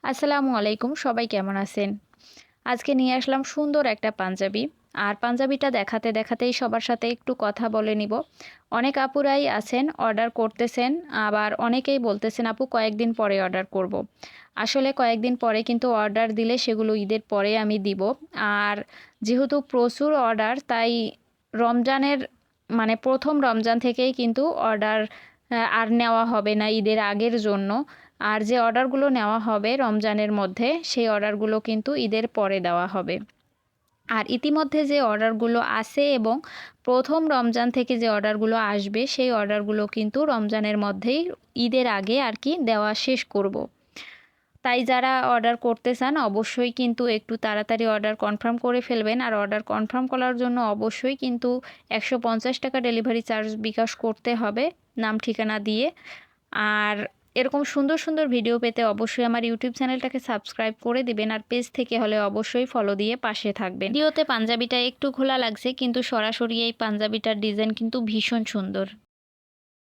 আসসালামু আলাইকুম, সবাই কেমন আছেন? আজকে নিয়ে আসলাম সুন্দর একটা পাঞ্জাবি। আর পাঞ্জাবিটা দেখাতে দেখাতেই সবার সাথে একটু কথা বলে নিব। অনেক আপুরাই আছেন অর্ডার করতেছেন, আবার অনেকেই বলতেছেন আপু কয়েকদিন পরে অর্ডার করব। আসলে কয়েকদিন পরে কিন্তু অর্ডার দিলে সেগুলো ঈদের পরে আমি দিব। আর যেহেতু প্রচুর অর্ডার, তাই রমজানের মানে প্রথম রমজান থেকেই কিন্তু অর্ডার আর নেওয়া হবে না ঈদের আগের জন্য। আর যে অর্ডারগুলো নেওয়া হবে রমজানের মধ্যে, সেই অর্ডারগুলো কিন্তু ঈদের পরে দেওয়া হবে। আর ইতিমধ্যে যে অর্ডারগুলো আছে এবং প্রথম রমজান থেকে যে অর্ডারগুলো আসবে, সেই অর্ডারগুলো কিন্তু রমজানের মধ্যেই ঈদের আগে আর কি দেওয়া শেষ করব। তাই যারা অর্ডার করতে চান অবশ্যই কিন্তু একটু তাড়াতাড়ি অর্ডার কনফার্ম করে ফেলবেন। আর অর্ডার কনফার্ম করার জন্য অবশ্যই কিন্তু 150 টাকা ডেলিভারি চার্জ বিকাশ করতে হবে, নাম ঠিকানা দিয়ে। আর এরকম সুন্দর সুন্দর ভিডিও পেতে অবশ্যই আমার ইউটিউব চ্যানেলটাকে সাবস্ক্রাইব করে দিবেন, আর পেজ থেকে হলে অবশ্যই ফলো দিয়ে পাশে থাকবেন। ভিডিওতে পাঞ্জাবিটা একটু খোলা লাগছে, কিন্তু সরাসরি এই পাঞ্জাবিটার ডিজাইন কিন্তু ভীষণ সুন্দর।